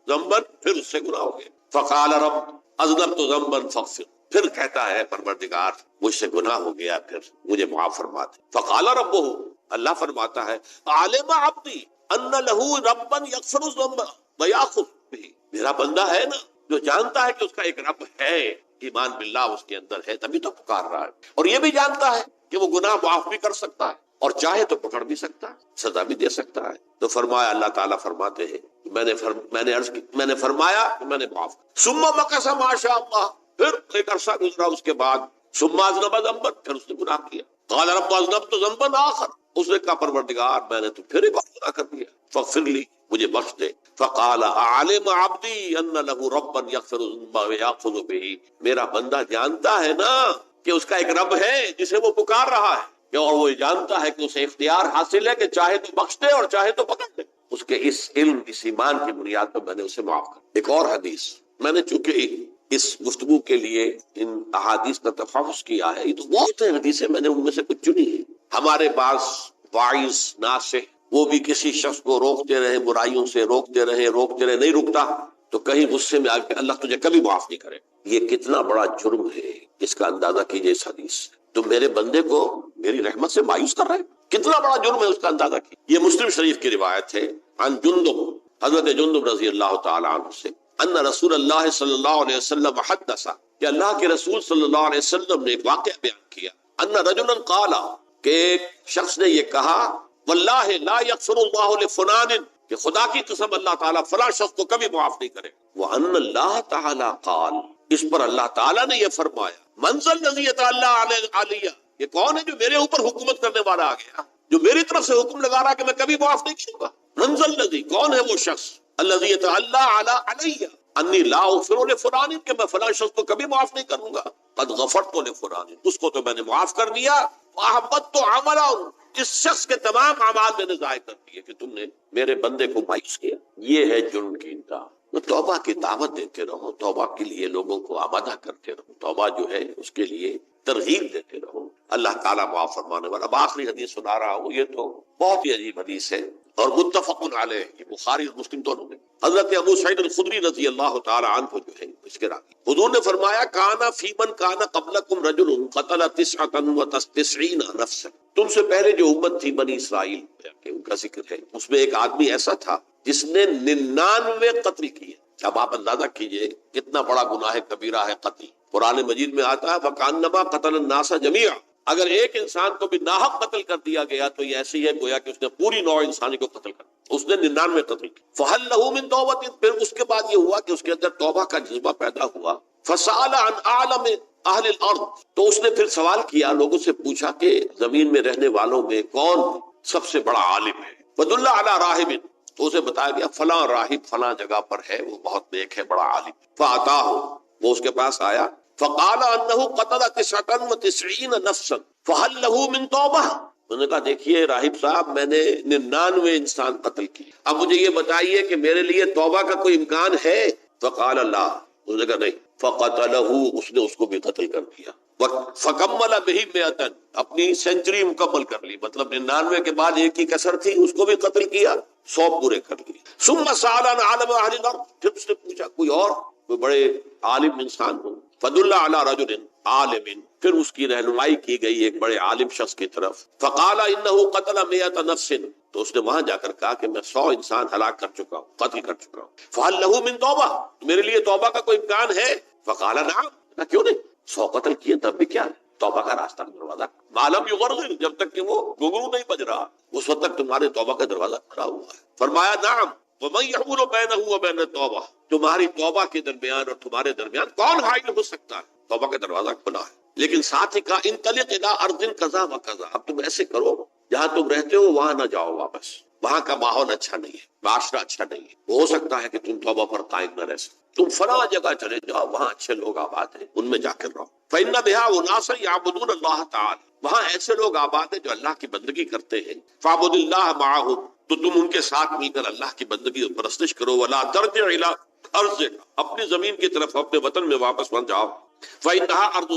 ذنبا، پھر اس سے گناہ ہو گیا، فقال رب اذنبت ذنبا فاغفر، پھر کہتا ہے پروردگار مجھ سے گناہ ہو گیا، پھر مجھے معاف فرما دے۔ فقال ربہ، اللہ فرماتا ہے عالم عبدی ان لہ ربا یغفر الذنب ویاخذ بہ، میرا بندہ ہے نا جو جانتا ہے کہ اس کا ایک رب ہے، ایمان باللہ اس کے اندر ہے، تبھی تو پکار رہا ہے، اور یہ بھی جانتا ہے کہ وہ گناہ معاف بھی کر سکتا ہے، اور چاہے تو پکڑ بھی سکتا ہے، سزا بھی دے سکتا ہے۔ تو فرمایا، اللہ تعالیٰ فرماتے ہیں میں نے فرمایا کہ میں نے معاف۔ ثم مکث ما شاء اللہ، پھر ایک عرصہ گزرا اس کے بعد، ثم اذنب ذنبا، پھر اس نے گناہ کیا، قال رب اذنبت ذنبا آخر، اس نے کہا پروردگار میں نے تو پھر ایک اور گناہ کر دیا، فاغفر لی، مجھے بخش دے۔ فقال اعلم عبدی ان لہ ربا یغفر الذنب ویاخذ بہ، میرا بندہ جانتا ہے نا کہ اس کا ایک رب ہے جسے وہ پکار رہا ہے، اور وہ جانتا ہے کہ اسے اختیار حاصل ہے کہ چاہے تو بخش دے اور چاہے تو پکڑ دے۔ اس کے اس علم اس ایمان کی بنیاد پر میں نے اسے معاف کر. ایک اور حدیث میں نے چونکہ اس گفتگو کے لیے ان احادیث کا تفحص کیا ہے، یہ تو بہت ہیں حدیثیں، میں نے ان میں سے کچھ چنی ہیں. ہمارے پاس واعظ ناصح وہ بھی کسی شخص کو روکتے رہے، برائیوں سے روکتے رہے، نہیں رکتا تو کہیں غصے میں آ کے اللہ تجھے کبھی معاف نہیں کرے. یہ کتنا بڑا جرم ہے، اس کا اندازہ کیجئے. اس حدیث سے تو میرے بندے کو میری رحمت سے مایوس کر رہے ہیں، کتنا بڑا جرم ہے، اس کا اندازہ کیجئے. یہ مسلم شریف کی روایت ہے عن جندب، حضرت جندب رضی اللہ تعالی عنہ سے، ان رسول اللہ صلی اللہ علیہ وسلم حدث، کہ اللہ کے رسول صلی اللہ علیہ وسلم نے ایک واقعہ بیان کیا. ان رجلا قال، کہ ایک شخص نے یہ کہا، واللہ لا یغفر اللہ لفلان، کہ خدا کی قسم اللہ تعالیٰ فلاں شخص کو کبھی معاف نہیں کرے. وان اللہ تعالی قال، اس پر اللہ تعالیٰ نے یہ فرمایا، من ذا الذی یتعالی علیہ، یہ کون ہے جو میرے اوپر حکومت کرنے والا آ گیا، جو میری طرف سے حکم لگا رہا کہ میں کبھی معاف نہیں کروں گا. من ذا الذی، کون ہے وہ شخص، الذی یتعالی علیہ انی لا اغفر لفلان، کہ میں فلاں شخص کو کبھی معاف نہیں کروں گا. قد غفرت لفلان، اس کو تو میں نے معاف کر دیا. واحبطت عملہ، اس شخص کے تمام اعمال میں نے ضائع کر دیے کہ تم نے میرے بندے کو مایوس کیا. یہ ہے جرم کی انتہا. تو توبہ کی دعوت دیتے رہو، توبہ کے لیے لوگوں کو آمادہ کرتے رہو، توبہ جو ہے اس کے لیے ترغیب دیتے رہو، اللہ تعالیٰ معاف فرمانے والا. اب آخری حدیث سنا رہا ہوں، یہ تو بہت ہی عجیب حدیث ہے اور متفق علیہ، یہ بخاری اور مسلم دونوں میں. حضرت ابو سعید الخدری رضی اللہ تعالی عنہ جو ہے اس کے راوی، حضور نے فرمایا، کانا فی من کانا قبلکم رجل قتل 99 نفسا، تم سے پہلے جو امت تھی بنی اسرائیل کہ ان کا ذکر ہے، اس میں ایک آدمی ایسا تھا جس نے 99 قتل کیے. اب آپ اندازہ کیجئے کتنا بڑا گناہ کبیرہ ہے قتل. قرآن مجید میں آتا ہے وَكَأَنَّمَا قَتَلَ النَّاسَ جَمِيعًا، اگر ایک انسان کو بھی ناحق قتل کر دیا گیا تو یہ ایسی ہے گویا کہ اس نے پوری نوع انسانی کو قتل کر دیا. اس نے 99 قتل کی. فَهَلْ لَهُ مِن تَوْبَةٍ، پھر اس کے بعد یہ ہوا کہ اس کے اندر توبہ کا جذبہ پیدا ہوا. فَسَأَلَ عَنْ أَعْلَمِ أَهْلِ الْأَرْضِ، تو اس نے پھر سوال کیا، لوگوں سے پوچھا کہ زمین میں رہنے والوں میں کون سب سے بڑا عالم ہے. فَدُلَّ عَلَى رَاهِبٍ، تو اسے بتایا گیا فلاں راہب فلاں جگہ پر ہے، وہ بہت نیک ہے، بڑا عالم. فَأَتَاهُ، وہ اس کے پاس آیا. فَقَالَ أَنَّهُ قَتَلَ 99 نَفْسًا فَهَلْ لَهُ مِن تَوْبَةٍ، انہوں نے کہا دیکھیے راہب صاحب، میں نے 99 انسان قتل کی، اب مجھے یہ بتائیے کہ میرے لیے توبہ کا کوئی امکان ہے. فقال لا، انہوں نے کہا نہیں. فقتلہ، اس نے اس کو بھی قتل کر دیا. فکمل بہ 100، اپنی سینچری مکمل کر لی، مطلب 99 کے بعد ایک ہی کسر تھی، اس کو بھی قتل کیا، 100 پورے کر لیے. ثم سأل عن عالم اہل الارض، پھر اس نے پوچھا کوئی اور کوئی بڑے عالم انسان ہو. فدل علی رجل عالم، پھر اس کی رہنمائی کی گئی ایک بڑے عالم شخص کی طرف. فقال انه قتل 100 نفس، تو اس نے وہاں جا کر کہا کہ میں 100 انسان ہلاک کر چکا ہوں، قتل کر چکا ہوں. فهل له من توبہ، میرے لیے توبہ کا کوئی امکان ہے. فقال نعم، کیوں نہیں، 100 قتل کیے تب بھی کیا ہے، توبہ کا راستہ دروازہ معلوم یغرغر، جب تک کہ وہ گھنگرو نہیں بج رہا اس وقت تک تمہارے توبہ کا دروازہ کھلا ہوا ہے. فرمایا نعم، ومن يحول بينه وبين التوبہ، تمہاری توبہ کے درمیان اور تمہارے درمیان کون حائل ہو سکتا ہے، توبہ کا دروازہ کھلا ہے. لیکن ساتھ ہی کہا انطلق الى ارض كذا وكذا، اب تم ایسے کرو جہاں تم رہتے ہو وہاں نہ جاؤ واپس، وہاں کا ماحول اچھا نہیں ہے، معاشرہ اچھا نہیں ہے، ہو سکتا ہے کہ تم توبہ پر قائم نہ رہ سکو، تم فلاں جگہ چلے جاؤ، وہاں اچھے لوگ آباد ہیں، ان میں جا کر رہو. فإن بها أناسا يعبدون الله تعالی، وہاں ایسے لوگ آباد ہیں جو اللہ کی بندگی کرتے ہیں. فاعبد اللہ معهم، تو تم ان کے ساتھ مل کر اللہ کی بندگی اور پرستش کرو. ولا ترجع الى ارضک، اپنی زمین کی طرف اپنے وطن میں واپس مت جاؤ. فإنها ارض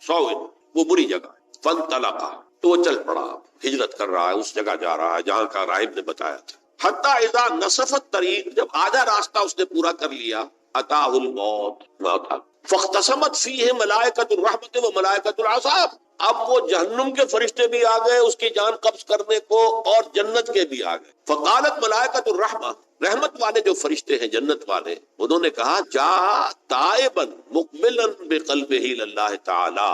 سوء، وہ بری جگہ ہے. فانطلقا، تو وہ چل پڑا، ہجرت کر رہا ہے، اس جگہ جا رہا ہے جہاں کا راہب نے بتایا تھا. حتی اذا نصف الطریق، جب آدھا راستہ اس نے پورا کر لیا، اتاہ الموت، موت آ گئی. فاختصمت فیہ ملائکۃ الرحمت و ملائکۃ العذاب، اب وہ جہنم کے فرشتے بھی آ گئے اس کی جان قبض کرنے کو اور جنت کے بھی آ گئے. فقالت ملائکۃ الرحمہ، رحمت والے جو فرشتے ہیں جنت والے، انہوں نے کہا جا تائبا مقبلا بقلبہ اللہ تعالی،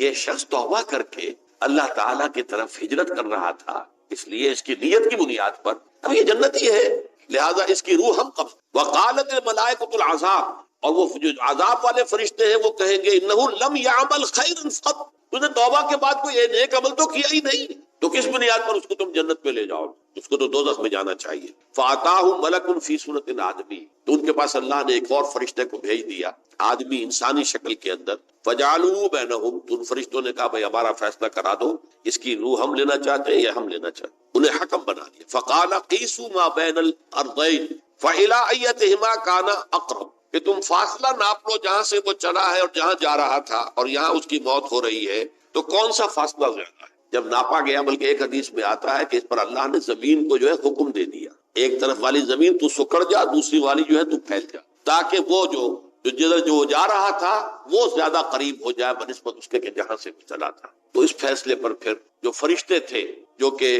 یہ شخص توبہ کر کے اللہ تعالیٰ کی طرف ہجرت کر رہا تھا، اس لیے اس کی نیت کی بنیاد پر اب یہ جنتی ہے، لہذا اس کی روح ہم قبض. وقالت ملائکۃ العذاب، اور وہ جو عذاب والے فرشتے ہیں وہ کہیں گے انہ لم یعمل خیرا قط، تو نے توبہ کے بعد کوئی نیک عمل تو کیا ہی نہیں، تو کس بنیاد پر اس کو تم جنت میں لے جاؤ؟ اس کو تو دوزخ میں جانا چاہیے۔ فَأَتَاهُ مَلَكٌ فِي صُورَةٍ آدمی، تو ان کے پاس اللہ نے ایک اور فرشتے کو بھیج دیا، آدمی انسانی شکل کے اندر۔ فَجَعَلُوا بَيْنَهُمْ، تو ان فرشتوں نے کہا بھائی ہمارا فیصلہ کرا دو، اس کی روح ہم لینا چاہتے ہیں یا ہم لینا چاہتے ہیں، انہیں حکم بنا دیا۔ فَقَالَ قِيسُوا مَا بَيْنَ الْأَرْضَيْنِ فَإِلَىٰ أَيَّتِهِمَا كَانَ أَقْرَبُ، کہ تم فاصلہ ناپ لو جہاں سے وہ چلا ہے اور جہاں جا رہا تھا اور یہاں اس کی موت ہو رہی ہے، تو کون سا فاصلہ زیادہ ہے؟ جب ناپا گیا، بلکہ ایک حدیث میں آتا ہے کہ اس پر اللہ نے زمین کو جو ہے حکم دے دیا، ایک طرف والی زمین تو سکڑ جا، دوسری والی جو ہے تو پھیل جا، تاکہ وہ جو جدھر جو جا رہا تھا وہ زیادہ قریب ہو جائے بنسبت اس کے کہ جہاں سے چلا تھا۔ تو اس فیصلے پر پھر جو فرشتے تھے، جو کہ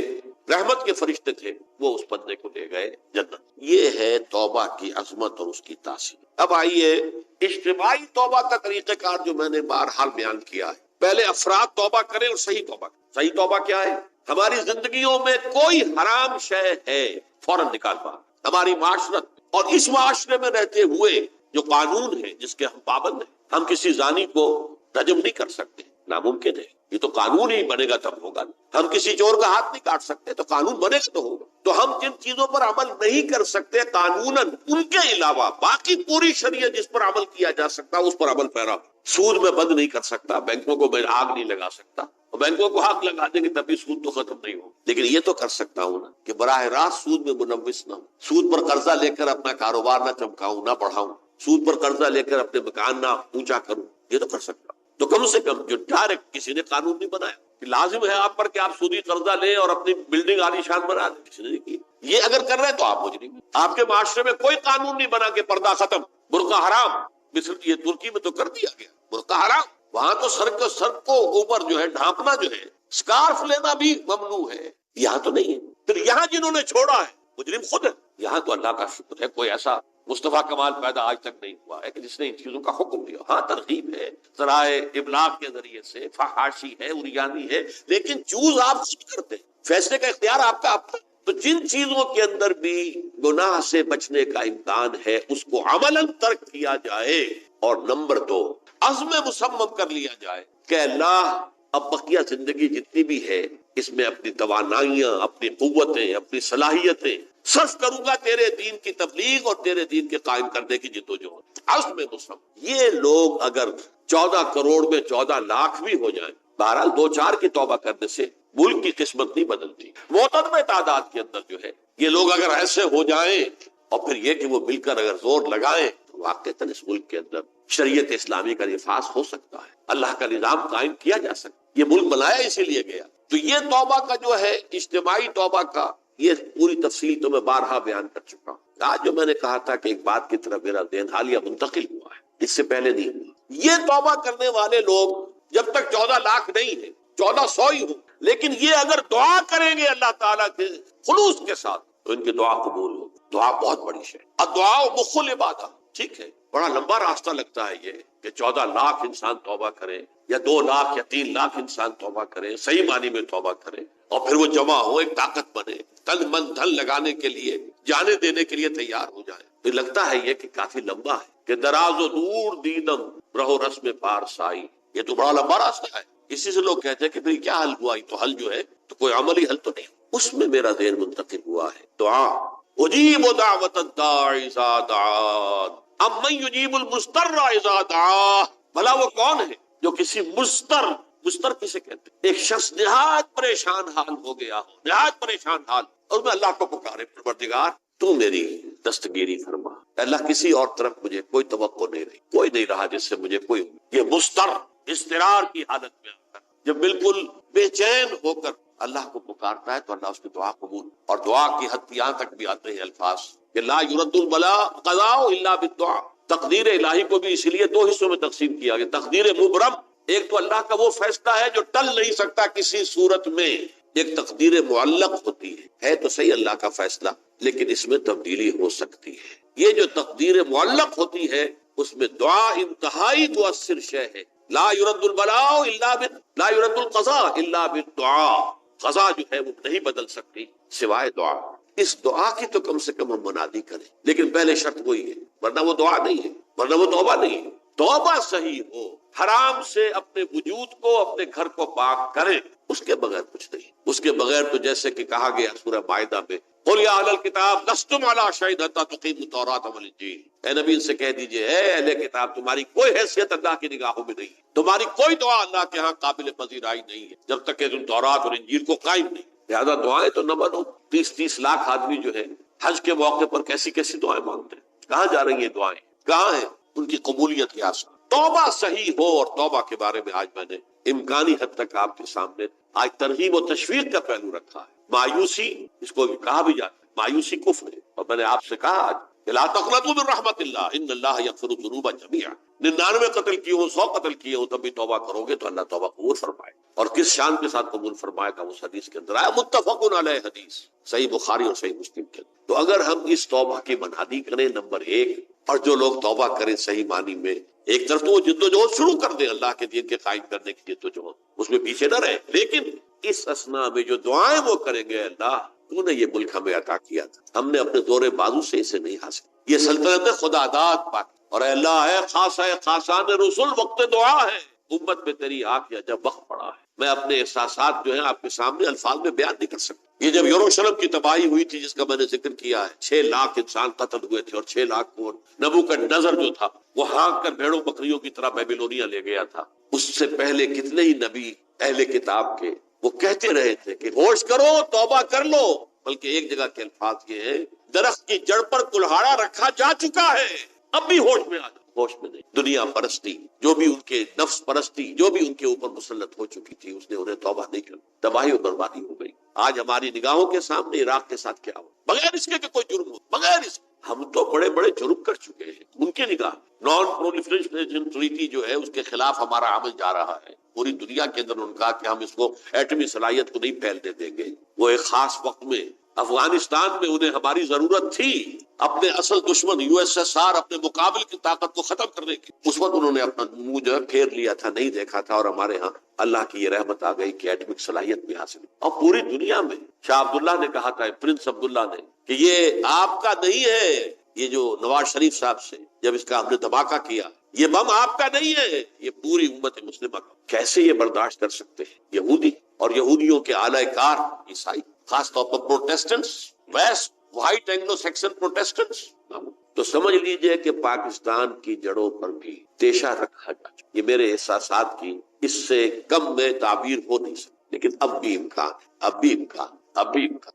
رحمت کے فرشتے تھے، وہ اس بندے کو لے گئے جنت۔ یہ ہے توبہ کی عظمت اور اس کی تاثیر۔ اب آئیے اجتماعی توبہ کا طریقہ کار جو میں نے بہرحال بیان کیا ہے۔ پہلے افراد توبہ کریں اور صحیح توبہ کریں۔ صحیح توبہ کیا ہے؟ ہماری زندگیوں میں کوئی حرام شے ہے فوراً نکال پا، ہماری معاشرت اور اس معاشرے میں رہتے ہوئے جو قانون ہے جس کے ہم پابند ہیں، ہم کسی زانی کو رجم نہیں کر سکتے، ناممکن ہے، یہ تو قانون ہی بنے گا تب ہوگا۔ ہم کسی چور کا ہاتھ نہیں کاٹ سکتے، تو قانون بنے گا تو ہوگا۔ تو ہم جن چیزوں پر عمل نہیں کر سکتے قانوناً، ان کے علاوہ باقی پوری شریعت جس پر عمل کیا جا سکتا اس پر عمل پیرا۔ سود میں بند نہیں کر سکتا، بینکوں کو میں آگ نہیں لگا سکتا، اور بینکوں کو آگ لگا دیں گے تبھی سود تو ختم نہیں ہو، لیکن یہ تو کر سکتا ہوں نا کہ براہ راست سود میں ملوث نہ ہوں، سود پر قرضہ لے کر اپنا کاروبار نہ چمکاؤں، نہ بڑھاؤں، سود پر قرضہ لے کر اپنے مکان نہ اونچا کروں، یہ تو کر سکتا ہوں۔ تو کم سے کم جو ڈائریکٹ کسی نے قانون نہیں بنایا کہ لازم ہے آپ پر کہ آپ سودی قرضہ لیں اور اپنی بلڈنگ عالی شان بنا دیں، کسی نے نہیں کی۔ یہ اگر کر رہے ہیں تو آپ مجرم ہیں۔ آپ کے معاشرے میں کوئی قانون نہیں بنا کہ پردہ ختم، برقع حرام، مثل یہ ترکی میں تو کر دیا گیا برقع حرام، وہاں تو سر کو اوپر جو ہے ڈھانپنا جو ہے، سکارف لینا بھی ممنوع ہے، یہاں تو نہیں ہے۔ پھر یہاں جنہوں نے چھوڑا ہے مجرم خود ہے۔ یہاں تو اللہ کا شکر ہے کوئی ایسا مصطفیٰ کمال پیدا آج تک نہیں ہوا ہے کہ جس نے ان چیزوں کا حکم دیا۔ ہاں ترغیب ہے، ذرائع ابلاغ کے ذریعے سے، فحاشی ہے، اریانی ہے، لیکن چوز آپ خود کرتے ہیں، فیصلے کا اختیار آپ کا اپنا۔ تو جن چیزوں کے اندر بھی گناہ سے بچنے کا امکان ہے اس کو عملاً ترک کیا جائے، اور نمبر 2 عزم مصمم کر لیا جائے کہ اللہ اب بقیہ زندگی جتنی بھی ہے اس میں اپنی توانائیاں، اپنی قوتیں، اپنی صلاحیتیں صرف کروں گا تیرے دین کی تبلیغ اور تیرے دین کے قائم کرنے کی جدوجہد۔ عزم مصمم۔ یہ لوگ اگر 14 کروڑ میں 14 لاکھ بھی ہو جائیں، بہرحال 2-4 کی توبہ کرنے سے ملک کی قسمت نہیں بدلتی۔ معتدل تعداد کے اندر جو ہے یہ لوگ اگر ایسے ہو جائیں اور پھر یہ کہ وہ مل کر اگر زور لگائیں تو واقعتاً اس ملک کے اندر شریعت اسلامی کا نفاذ ہو سکتا ہے، اللہ کا نظام قائم کیا جا سکتا ہے۔ یہ ملک بنایا اسی لیے گیا۔ تو یہ توبہ کا جو ہے اجتماعی توبہ کا یہ پوری تفصیل تو میں بارہا بیان کر چکا ہوں۔ آج جو میں نے کہا تھا کہ ایک بات کی طرف میرا ذہن حالیہ منتقل ہوا ہے، اس سے پہلے نہیں ہوا۔ یہ توبہ کرنے والے لوگ جب تک 14 لاکھ نہیں ہے، 1400 ہی ہوں، لیکن یہ اگر دعا کریں گے اللہ تعالیٰ کے خلوص کے ساتھ تو ان کی دعا قبول ہوگی۔ دعا بہت بڑی شے، الدعاء مخ العبادہ۔ ٹھیک ہے، بڑا لمبا راستہ لگتا ہے یہ کہ 14 لاکھ انسان توبہ کرے یا 2 لاکھ یا 3 لاکھ انسان توبہ کرے، صحیح معنی میں توبہ کرے، اور پھر وہ جمع ہو، ایک طاقت بنے، تن من دھن لگانے کے لیے، جانے دینے کے لیے تیار ہو جائے۔ تو لگتا ہے یہ کہ کافی لمبا ہے کہ دراز و دور دیدم رہو رسم پارسائی، یہ تو بڑا لمبا راستہ ہے۔ اسی سے لوگ کہتے ہیں کہ پھر کیا حل ہوا، تو حل جو ہے تو کوئی عملی حل تو نہیں۔ اس میں میرا ذہن منتقل ہوا ہے دعا۔ اجیب دعوت الداعی اذا دعان امن یجیب المضطر اذا دعا۔ بھلا وہ کون ہے جو کسی مضطر کسے کہتے ہیں؟ ایک شخص نہایت پریشان حال ہو گیا ہو، نہایت پریشان حال، اور میں اللہ کو پکارے، پروردگار تو میری دستگیری فرما۔ اللہ کسی اور طرف مجھے کوئی توقع نہیں رہی، کوئی نہیں رہا جس سے مجھے کوئی۔ یہ مضطر اضطرار کی حالت میں آ کر جب بالکل بے چین ہو کر اللہ کو پکارتا ہے تو اللہ اس کی دعا قبول۔ اور دعا کی حد یہاں تک بھی آتے ہیں الفاظ کہ لا یرد البلاء قضاء الا بالدعاء۔ تقدیر الہی کو بھی اسی لیے 2 حصوں میں تقسیم کیا گیا، تقدیر مبرم، ایک تو اللہ کا وہ فیصلہ ہے جو ٹل نہیں سکتا کسی صورت میں، ایک تقدیر معلق ہوتی ہے تو صحیح اللہ کا فیصلہ لیکن اس میں تبدیلی ہو سکتی ہے۔ یہ جو تقدیر معلق ہوتی ہے اس میں دعا انتہائی مؤثر شے ہے۔ لا یرد البلاء الا لا یرد القضاء الا بالدعاء۔ قضا جو ہے وہ نہیں بدل سکتی سوائے دعا۔ اس دعا کی تو کم سے کم ہم منادی کریں، لیکن پہلے شرط وہی ہے، ورنہ وہ دعا نہیں ہے، ورنہ وہ توبہ نہیں ہے۔ توبہ صحیح ہو، حرام سے اپنے وجود کو، اپنے گھر کو پاک کریں، اس کے بغیر کچھ نہیں. اس کے بغیر تو جیسے کہ کہا گیا سورہ مائدہ میں قُلْ يَا أَهْلَ الْكِتَابِ لَسْتُمْ عَلَىٰ شَيْءٍ حَتَّىٰ تُقِيمُوا التَّوْرَاةَ وَالْإِنجِيلَ. اے نبی ان سے کہہ دیجئے اے اہل کتاب تمہاری کوئی حیثیت اللہ کی نگاہوں میں نہیں ہے، تمہاری کوئی دعا اللہ کے ہاں قابل پذیرائی نہیں ہے جب تک کہ تم تورات اور انجیل کو قائم نہیں. لہذا دعائیں تو نہ بنو. 30 لاکھ آدمی جو ہے حج کے موقع پر کیسی کیسی دعائیں مانگتے ہیں. کہاں جا رہی ہیں دعائیں؟ کہاں ہیں ان کی قبولیت کی آسان؟ توبہ صحیح ہو. اور توبہ کے بارے میں آج میں نے امکانی حد تک آپ کے سامنے آج ترغیب و تشویق کا پہلو رکھا ہے. مایوسی اس کو کہا بھی جاتا ہے، مایوسی کفر ہے. اور میں نے آپ سے کہا آج کہ لا تقنطوا من رحمت اللہ ان اللہ یغفر الذنوب جميعا. 99 قتل کیے ہوں، 100 قتل کیے ہوں، تب بھی توبہ کرو گے تو اللہ توبہ قبول فرمائے. اور کس شان کے ساتھ قبول فرمائے گا اس حدیث کے اندر آیا، متفق علیہ حدیث، صحیح بخاری اور صحیح مسلم کے. تو اگر ہم اس توبہ کی بنیادی کریں نمبر 1، اور جو لوگ توبہ کریں صحیح معنی میں، ایک طرف تو وہ جدوجہد شروع کر دیں اللہ کے دین کے قائم کرنے کی جدوجہد، اس میں پیچھے نہ رہے، لیکن اس اثنا میں جو دعائیں وہ کریں گے اللہ تو نے یہ ملک ہمیں عطا کیا تھا، ہم نے اپنے زور بازو سے اسے نہیں حاصل. یہ سلطنت خدا داد پاک اور اے اللہ ہے خاص ہے خاصان رسول وقت دعا ہے امت میں تیری آنکھ یا جب وقت پڑا ہے. میں اپنے احساسات جو ہیں آپ کے سامنے الفاظ میں بیان نہیں کر سکتا. یہ جب یروشلم کی تباہی ہوئی تھی جس کا میں نے ذکر کیا ہے، 6 لاکھ انسان قتل ہوئے تھے اور 6 لاکھ کو نبوکدنضر جو تھا وہ ہانک کر بھیڑوں بکریوں کی طرح بیبیلونیا لے گیا تھا. اس سے پہلے کتنے ہی نبی اہل کتاب کے وہ کہتے رہے تھے کہ ہوش کرو توبہ کر لو. بلکہ ایک جگہ کے الفاظ یہ ہیں درخت کی جڑ پر کلہاڑا رکھا جا چکا ہے، اب بھی ہوش میں آ جاؤ. ہوش میں نہیں. دنیا پرستی جو بھی ان کے نفس پرستی جو بھی ان کے اوپر مسلط ہو چکی تھی اس نے انہیں توبہ نہیں کی، تباہی و بربادی ہو گئی. آج ہماری نگاہوں کے سامنے عراق کے ساتھ کیا ہو، بغیر اس کے کہ کوئی جرم ہو، بغیر اس ہم تو بڑے بڑے جرم کر چکے ہیں. ان کی نگاہ نان پرولیفریشن ٹریٹی جو ہے اس کے خلاف ہمارا عمل جا رہا ہے. پوری دنیا کے اندر ان کا کہ ہم اس کو ایٹمی صلاحیت کو نہیں پھیلنے دیں گے. وہ ایک خاص وقت میں افغانستان میں انہیں ہماری ضرورت تھی اپنے اصل دشمن USSR اپنے مقابل کی طاقت کو ختم کرنے کی. اس وقت انہوں نے اپنا منہ جو ہے پھیر لیا تھا، نہیں دیکھا تھا، اور ہمارے ہاں اللہ کی یہ رحمت آ گئی کہ ایٹمک صلاحیت بھی حاصل. اور پوری دنیا میں شاہ عبداللہ نے کہا تھا، پرنس عبداللہ نے، کہ یہ آپ کا نہیں ہے. یہ جو نواز شریف صاحب سے جب اس کا ہم نے دھماکہ کیا، یہ بم آپ کا نہیں ہے، یہ پوری امت مسلمہ کا. کیسے یہ برداشت کر سکتے ہیں یہودی اور یہودیوں کے اعلی کار عیسائی، خاص طور پر Protestants, west white Anglo Saxon Protestants. تو سمجھ لیجئے کہ پاکستان کی جڑوں پر بھی تیشہ رکھا جا چکا. یہ میرے احساسات کی اس سے کم میں تعبیر ہو نہیں سکتی، لیکن اب بھی امکان، اب بھی امکان، اب بھی امکان.